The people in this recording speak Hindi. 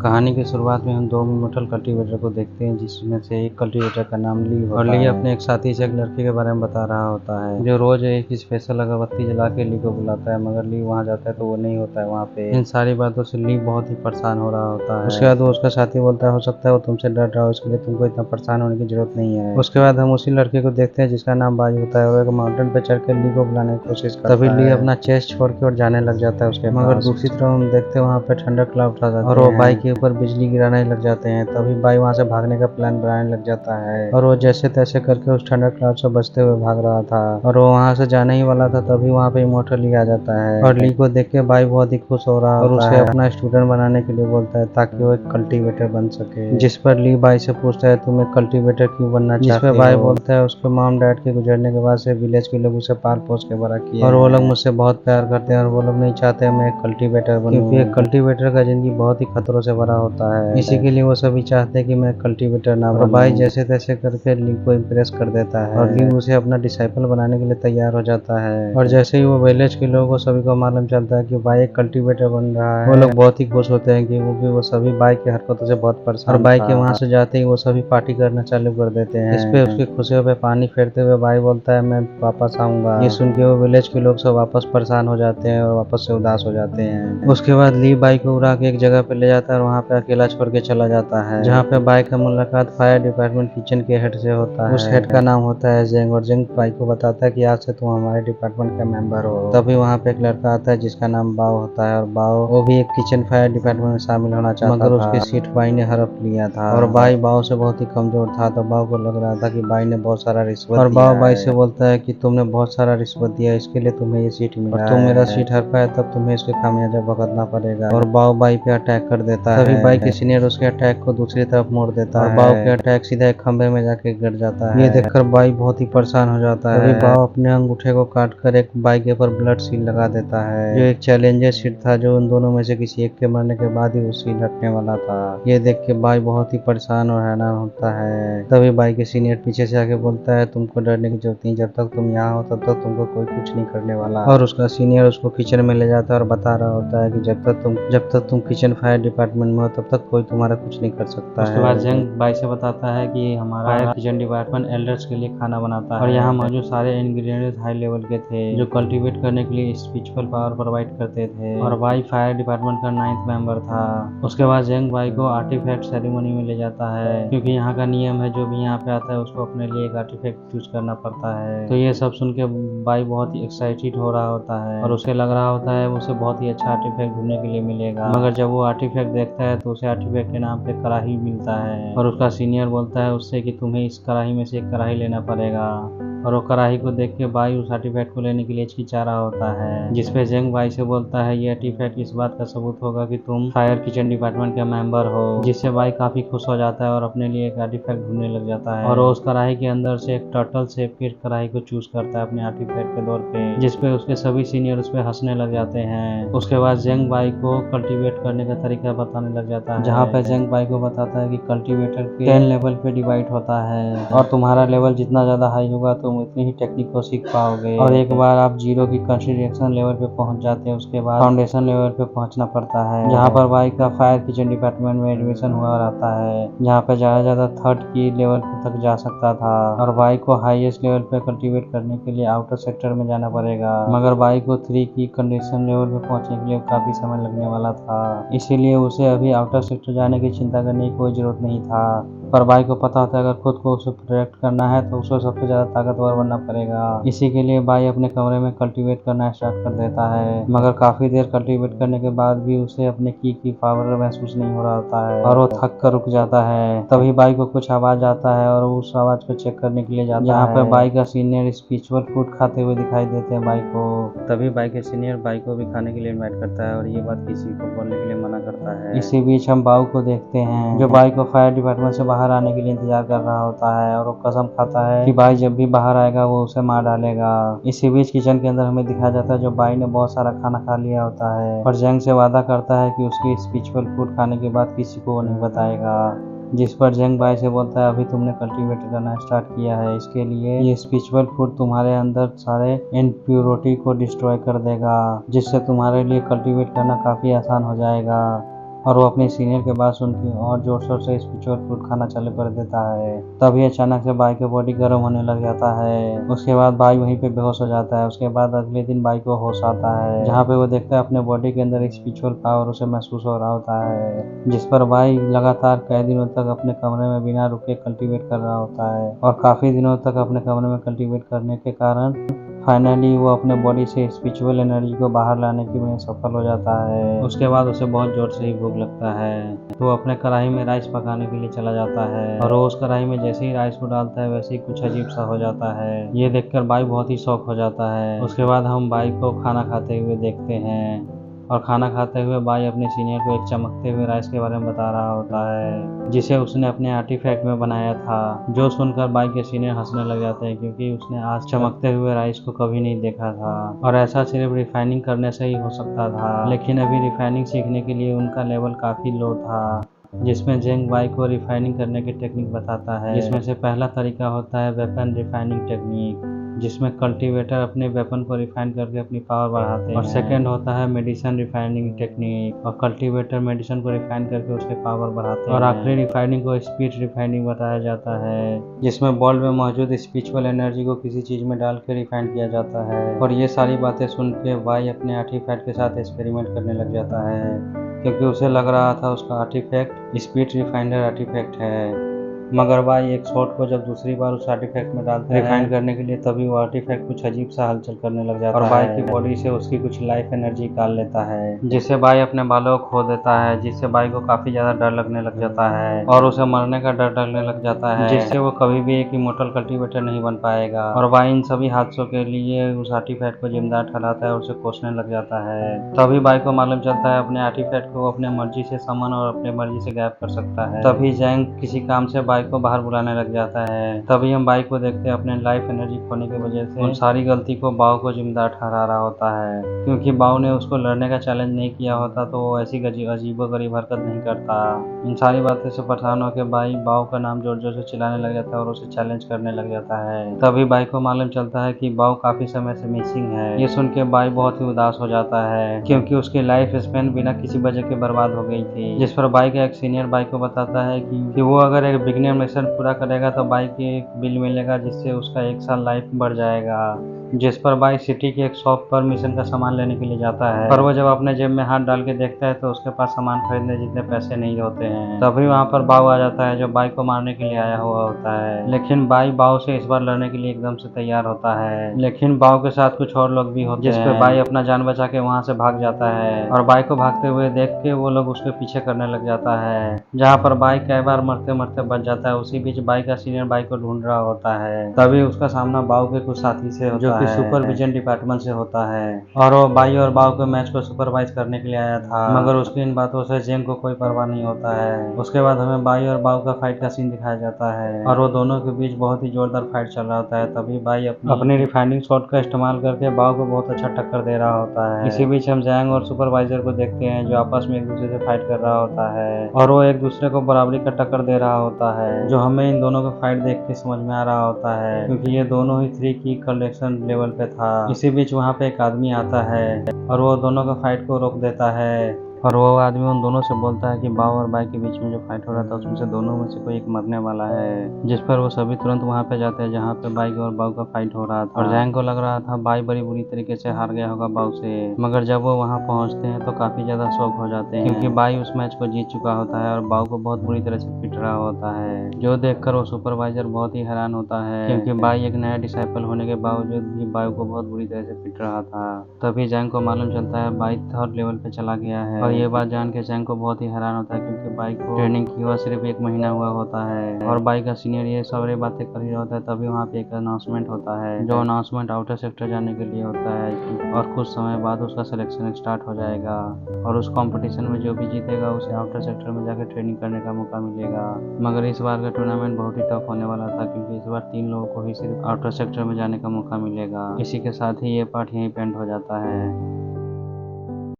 कहानी की शुरुआत में हम दो मोटल कल्टीवेटर को देखते हैं, जिसमें से एक कल्टीवेटर का नाम ली होता है। और ली अपने एक साथी से एक लड़की के बारे में बता रहा होता है, जो रोज एक स्पेशल अगरबत्ती जला के ली को बुलाता है, मगर ली वहाँ जाता है तो वो नहीं होता है वहाँ पे। इन सारी बातों से ली बहुत ही परेशान हो रहा होता है। उसके बाद वो उसका साथी बोलता है, हो सकता है वो तुमसे डर रहा हो, इसके लिए तुमको इतना परेशान होने की जरूरत नहीं है। उसके बाद हम उसी लड़के को देखते हैं जिसका नाम बाज होता है, और एक माउंटेन पे चढ़ के ली को बुलाने की कोशिश करता है। तभी ली अपना चेस्ट छोड़ के और जाने लग जाता है उसके, मगर दूसरी तरफ हम देखते हैं वहाँ पे ठंडा क्लाउड आ जाता है और वो बाइक के ऊपर बिजली गिराने लग जाते हैं। तभी बाई वहाँ से भागने का प्लान बनाने लग जाता है, और वो जैसे तैसे करके उस ठंडा क्लाउड से बचते हुए भाग रहा था, और वो वहाँ से जाने ही वाला था। तभी वहाँ पे इमोर्टल ली आ जाता है, और ली को देख के बाई बहुत ही खुश हो रहा और उसे अपना स्टूडेंट बनाने के लिए बोलता है, ताकि वो एक कल्टीवेटर बन सके। जिस पर ली बाई से पूछता है, तुम एक कल्टीवेटर क्यों बनना चाहते हो? जिस पर बाई बोलता है, उसके मॉम डैड के गुजरने के बाद से विलेज के लोग उसे पाल पोस के बड़ा किया, और वो लोग मुझसे बहुत प्यार करते हैं, और वो लोग नहीं चाहते मैं एक कल्टीवेटर बनूं, क्योंकि एक कल्टीवेटर का जिंदगी बहुत ही खतरों से भरा होता है। इसी के लिए वो सभी चाहते हैं कि मैं कल्टीवेटर ना बनूं। बाई जैसे तैसे करके ली को इम्प्रेस कर देता है, और ली उसे अपना डिसाइपल बनाने के लिए तैयार हो जाता है। और जैसे ही वो विलेज के लोगों को सभी को मालूम चलता है कि बाई एक कल्टीवेटर बन रहा है, वो लोग बहुत ही खुश होते हैं, क्योंकि वो सभी बाई की हरकतों से बहुत परेशान। और बाई के वहाँ से जाते ही वो सभी पार्टी करना चालू कर देते हैं। इस पे उसकी खुशियों पे पानी फेरते हुए बाई बोलता है, मैं वापस आऊंगा। ये सुन के वो विलेज के लोग सब वापस परेशान हो जाते हैं और वापस से उदास हो जाते हैं। उसके बाद ली बाई को उड़ा के एक जगह पे ले जाता है और वहाँ पे अकेला छोड़ के चला जाता है, जहाँ पे बाई का मुलाकात फायर डिपार्टमेंट किचन के हेड से होता है। उस हेड का नाम होता है जेंग, और जेंग बाई को बताता है कि आज से तुम हमारे डिपार्टमेंट का मेंबर हो। तभी वहाँ पे एक लड़का आता है जिसका नाम बाओ होता है, और बाओ वो भी एक किचन फायर डिपार्टमेंट में शामिल होना चाहता था, मगर उसकी सीट बाई ने हड़प लिया था, और बाई बाओ से बहुत ही कमजोर था। तो बाओ को लग रहा था कि बाई ने बहुत सारा रिश्वत दिया, और बाओ बाई से बोलता है कि तुमने बहुत सारा रिश्वत दिया, इसके लिए तुम्हें ये सीट मिला, और तुम मेरा सीट हर पाए तब तुम्हें इसके खामियाजा भुगतना पड़ेगा। और बाओ बाई पे अटैक कर देता है। तभी बाई के सीनियर उसके अटैक को दूसरी तरफ मोड़ देता है, और बाओ के अटैक सीधा एक खंबे में जाके गिर जाता है। ये देखकर बाई बहुत ही परेशान हो जाता है। तभी बाओ अपने अंगूठे को काट कर एक बाई के ऊपर ब्लड सील लगा देता है, जो एक चैलेंजर सीट था, जो उन दोनों में से किसी एक के मरने के बाद ही वो सील हटने वाला था। ये देख के बाई बहुत ही परेशान और हैरान होता है। तभी बाई के सीनियर पीछे से आके बोलता है, तुमको डरने की जरूरत नहीं, जब तक तुम यहाँ हो तब तक तुमको कोई कुछ नहीं करने वाला। और उसका सीनियर उसको किचन में ले जाता है और बता रहा होता है कि जब तक तुम किचन फायर डिपार्टमेंट में हो तब तक कोई तुम्हारा कुछ नहीं कर सकता है। उसके बाद जेंग बाई से बताता है कि हमारा फायर किचन डिपार्टमेंट एल्डर्स के लिए खाना बनाता है, और यहाँ मौजूद सारे इंग्रेडिएंट्स हाई लेवल के थे, जो कल्टीवेट करने के लिए स्पिरिचुअल पावर प्रोवाइड करते थे। और बाई फायर डिपार्टमेंट का 9th मेंबर था। उसके बाद जेंग बाई को आर्टिफैक्ट सेरेमनी में ले जाता है, क्योंकि यहाँ का नियम है जो भी यहाँ पे आता है उसको अपने लिए एक आर्टिफैक्ट चूज करना पड़ता है। तो ये सब सुन के बाई बहुत ही एक्साइटेड हो रहा होता है, और उसे लग रहा होता है उसे बहुत ही अच्छा आर्टिफैक्ट ढूंढने के लिए मिलेगा। मगर जब वो आर्टिफैक्ट देखता है तो उसे आर्टिफैक्ट के नाम पे कढ़ाई मिलता है, और उसका सीनियर बोलता है उससे कि तुम्हें इस कढ़ाई में से एक कढ़ाई लेना पड़ेगा। और वो कढ़ाई को देख के बाई उस आर्टिफैक्ट को लेने के लिए हिचकिचा रहा होता है, जिसपे जेंग बाई से बोलता है ये आर्टिफैक्ट इस बात का सबूत होगा कि तुम फायर किचन डिपार्टमेंट का मेंबर हो, जिससे बाई काफी खुश हो जाता है और अपने लिए एक आर्टिफैक्ट ढूंढने लग जाता है। और वो उस कढ़ाई के अंदर से एक टर्टल शेप की कढ़ाई को चूज करता है अपने आर्टिफैक्ट के तौर पे, जिसपे उसके सभी सीनियर उस पे हंसने लग जाते हैं। उसके बाद जेंग बाई को कल्टीवेट करने का तरीका बताने लग जाता है, जहाँ पे जेंग बाई को बताता है कि कल्टीवेटर के 10 लेवल पे डिवाइड होता है, और तुम्हारा लेवल जितना ज्यादा हाई होगा तुम उतनी ही टेक्निक को सीख पाओगे, और एक बार आप जीरो की कंसिडरेशन लेवल पे पहुंच जाते हैं उसके बाद फाउंडेशन लेवल पे पहुंचना पड़ता है, जहाँ पर बाई का फायर किचन डिपार्टमेंट में एडमिशन हुआ रहता है, जहाँ पे ज्यादा 3rd की लेवल तक जा सकता था। और बाई को हाईएस्ट लेवल पे कल्टीवेट करने के लिए आउटर सेक्टर में जाना पड़ेगा, मगर बाई को 3 की कंडीशन लेवल पे पहुंचने के लिए काफी समय लगने वाला था, इसीलिए उसे अभी आउटर सेक्टर जाने की चिंता करने की कोई जरूरत नहीं था। पर बाई को पता होता है अगर खुद को उसे प्रोटेक्ट करना है तो उसे सबसे ज्यादा ताकतवर बनना पड़ेगा। इसी के लिए बाई अपने कमरे में कल्टीवेट करना स्टार्ट कर देता है, मगर काफी देर कल्टीवेट करने के बाद भी उसे अपने की पावर महसूस नहीं हो रहा होता है, और वो थक कर रुक जाता है। तभी बाई को कुछ आवाज आता है और उस आवाज को चेक करने के लिए जाता है, जहाँ पर बाई का सीनियर स्पिरिचुअल फूड खाते हुए दिखाई देते हैं बाई को। तभी बाई के सीनियर बाई को भी खाने के लिए इन्वाइट करता है, और ये बात किसी को बोलने के लिए मना करता है। इसी बीच हम बाऊ को देखते हैं, जो बाई को फायर डिपार्टमेंट से बाहर आने के लिए इंतजार कर रहा होता है, और वो कसम खाता है कि बाई जब भी बाहर आएगा वो उसे मार डालेगा। इसी बीच किचन के अंदर हमें दिखाया जाता है जो बाई ने बहुत सारा खाना खा लिया होता है, और जेंग से वादा करता है कि उसकी स्पिरिचुअल फूड खाने के बाद किसी को वो नहीं बताएगा, जिस पर जेंग बाई से बोलता है अभी तुमने कल्टीवेट करना स्टार्ट किया है, इसके लिए ये स्पिरिचुअल फूड तुम्हारे अंदर सारे इम्प्योरिटी को डिस्ट्रॉय कर देगा, जिससे तुम्हारे लिए कल्टीवेट करना काफी आसान हो जाएगा। और वो अपने सीनियर के बात सुन के और जोर शोर से स्पिरिचुअल फूड खाना चालू कर देता है। तभी अचानक से बाई की बॉडी गर्म होने लग जाता है। उसके बाद बाई वहीं पे बेहोश हो जाता है। उसके बाद अगले दिन बाई को होश आता है, जहाँ पे वो देखता है अपने बॉडी के अंदर एक स्पिरिचुअल पावर उसे महसूस हो रहा होता है, जिस पर बाई लगातार कई दिनों तक अपने कमरे में बिना रुके कल्टीवेट कर रहा होता है। और काफी दिनों तक अपने कमरे में कल्टीवेट करने के कारण फाइनली वो अपने बॉडी से स्पिरिचुअल एनर्जी को बाहर लाने की में सफल हो जाता है। उसके बाद उसे बहुत जोर से ही भूख लगता है, तो वो अपने कढ़ाई में राइस पकाने के लिए चला जाता है। और वो उस कढ़ाई में जैसे ही राइस को डालता है वैसे ही कुछ अजीब सा हो जाता है। ये देखकर बाई बहुत ही शॉक हो जाता है। उसके बाद हम बाई को खाना खाते हुए देखते हैं, और खाना खाते हुए बाई अपने सीनियर को एक चमकते हुए राइस के बारे में बता रहा होता है, जिसे उसने अपने आर्टिफैक्ट में बनाया था। जो सुनकर बाई के सीनियर हंसने लग जाते हैं, क्योंकि उसने आज चमकते हुए राइस को कभी नहीं देखा था और ऐसा सिर्फ रिफाइनिंग करने से ही हो सकता था। लेकिन अभी रिफाइनिंग सीखने के लिए उनका लेवल काफी लो था, जिसमें जेंग बाई को रिफाइनिंग करने की टेक्निक बताता है, जिसमें से पहला तरीका होता है वेपन रिफाइनिंग टेक्निक, जिसमें कल्टीवेटर अपने वेपन को रिफाइन करके अपनी पावर बढ़ाते हैं। और सेकंड होता है मेडिसिन रिफाइनिंग टेक्निक, और कल्टीवेटर मेडिसिन को रिफाइन करके उसके पावर बढ़ाते हैं। और आखिरी रिफाइनिंग को स्पीड रिफाइनिंग बताया जाता है, जिसमें बॉल्ब में मौजूद स्पिरिचुअल एनर्जी को किसी चीज में डाल के रिफाइन किया जाता है। और ये सारी बातें सुन के बाई अपने आर्टिफैक्ट के साथ एक्सपेरिमेंट करने लग जाता है, क्योंकि उसे लग रहा था उसका आर्टिफैक्ट स्पीड रिफाइनर आर्टिफैक्ट है। मगर बाई एक शॉट को जब दूसरी बार उस आर्टिफैक्ट में डालते हैं रिफाइन करने के लिए, तभी वो आर्टिफैक्ट कुछ अजीब सा हलचल करने लग जाता है और बाई की बॉडी से उसकी कुछ लाइफ एनर्जी निकाल लेता है, जिससे बाई अपने बालों को खो देता है, जिससे बाई को काफी ज्यादा डर लगने लग जाता है और उसे मरने का डर लगने लग जाता है, जिससे वो कभी भी एक इमोर्टल कल्टीवेटर नहीं बन पाएगा। और बाई इन सभी हादसों के लिए उस आर्टिफैक्ट को जिम्मेदार ठहराता है और उसे कोसने लग जाता है। तभी बाई को मालूम चलता है अपने आर्टिफैक्ट को अपने मर्जी से समन और अपने मर्जी से गायब कर सकता है। तभी जैंग किसी काम से बाई को बाहर बुलाने लग जाता है। तभी हम बाई को देखते हैं अपने लाइफ एनर्जी खोने की वजह से उन सारी गलती को बाव को जिम्मेदार ठहरा रहा होता है, क्योंकि बाव ने उसको लड़ने का चैलेंज नहीं किया होता तो वो ऐसी अजीबोगरीब हरकत नहीं करता। इन सारी बातें से परेशान होकर बाई बाव का नाम जोर जोर से चिल्लाने लग जाता है और उसे चैलेंज करने लग जाता है। तभी बाई को मालूम चलता है कि बाव काफी समय से मिसिंग है। ये सुन के बाई बहुत ही उदास हो जाता है, क्योंकि उसकी लाइफ स्पेन बिना किसी वजह के बर्बाद हो गई थी। जिस पर बाई का एक सीनियर बाई को बताता है कि वो अगर एक बिगिनर मिशन पूरा करेगा तो बाई की एक बिल मिलेगा, जिससे उसका 1 साल लाइफ बढ़ जाएगा। जिस पर बाई सिटी के एक शॉप पर मिशन का सामान लेने के लिए जाता है, पर वो जब अपने जेब में हाथ डाल के देखता है तो उसके पास सामान खरीदने जितने पैसे नहीं होते हैं। तभी वहाँ पर बाव आ जाता है, जो बाई को मारने के लिए आया हुआ होता है। लेकिन बाई बाव से इस बार लड़ने के लिए एकदम से तैयार होता है, लेकिन बाव के साथ कुछ और लोग भी होते हैं, जिस पर बाई अपना जान बचा के वहाँ से भाग जाता है। और बाई को भागते हुए देख के वो लोग उसके पीछे करने लग जाता है, जहाँ पर बाई कई बार मरते मरते बच जाता है। उसी बीच बाई का सीनियर बाई को ढूंढ रहा होता है। तभी उसका सामना बाव के कुछ साथी से होता है, जो कि सुपरविजन डिपार्टमेंट से होता है, और वो बाई और बाव के मैच को सुपरवाइज करने के लिए आया था। मगर उसकी इन बातों से जेंग को कोई परवाह नहीं होता है। उसके बाद हमें बाई और बाव का फाइट का सीन दिखाया जाता है, और वो दोनों के बीच बहुत ही जोरदार फाइट चल रहा होता है। तभी बाई अपनी रिफाइनिंग शॉट का इस्तेमाल करके बाव को बहुत अच्छा टक्कर दे रहा होता है। इसी बीच हम जैंग और सुपरवाइजर को देखते हैं, जो आपस में एक दूसरे से फाइट कर रहा होता है, और वो एक दूसरे को बराबरी का टक्कर दे रहा होता है, जो हमें इन दोनों का फाइट देख के समझ में आ रहा होता है, क्योंकि ये दोनों ही 3 की कलेक्शन लेवल पे था। इसी बीच वहाँ पे एक आदमी आता है और वो दोनों का फाइट को रोक देता है, और वो आदमी उन दोनों से बोलता है कि बाव और बाई के बीच में जो फाइट हो रहा था उसमें से दोनों में से कोई एक मरने वाला है। जिस पर वो सभी तुरंत वहाँ पे जाते हैं जहाँ पे बाई और बाव का फाइट हो रहा था। और जैंग को लग रहा था बाई बड़ी बुरी तरीके से हार गया होगा बाव से, मगर जब वो वहाँ पहुँचते हैं तो काफी ज्यादा शौक हो जाते हैं, क्योंकि बाई उस मैच को जीत चुका होता है और बाव को बहुत बुरी तरह से पिट रहा होता है, जो देखकर वो सुपरवाइजर बहुत ही हैरान होता है, क्योंकि बाई एक नया डिसाइपल होने के बावजूद भी बाव को बहुत बुरी तरह से पिट रहा था। तभी जैंग को मालूम चलता है बाई 3rd लेवल पे चला गया है, और ये बात जान के जैंग को बहुत ही हैरान होता है, क्योंकि बाई को ट्रेनिंग की हुआ सिर्फ 1 महीना हुआ होता है, और बाई का सीनियर ये सारी बातें कर ही रहा होता है। तभी वहाँ पे एक अनाउंसमेंट होता है, जो अनाउंसमेंट आउटर सेक्टर जाने के लिए होता है, और कुछ समय बाद उसका सिलेक्शन स्टार्ट हो जाएगा, और उस कंपटीशन में जो भी जीतेगा उसे आउटर सेक्टर में जाकर ट्रेनिंग करने का मौका मिलेगा। मगर इस बार का टूर्नामेंट बहुत ही टफ होने वाला था, क्योंकि इस बार 3 लोगों को ही सिर्फ आउटर सेक्टर में जाने का मौका मिलेगा। इसी के साथ ही ये पार्ट यहीं पे एंड हो जाता है।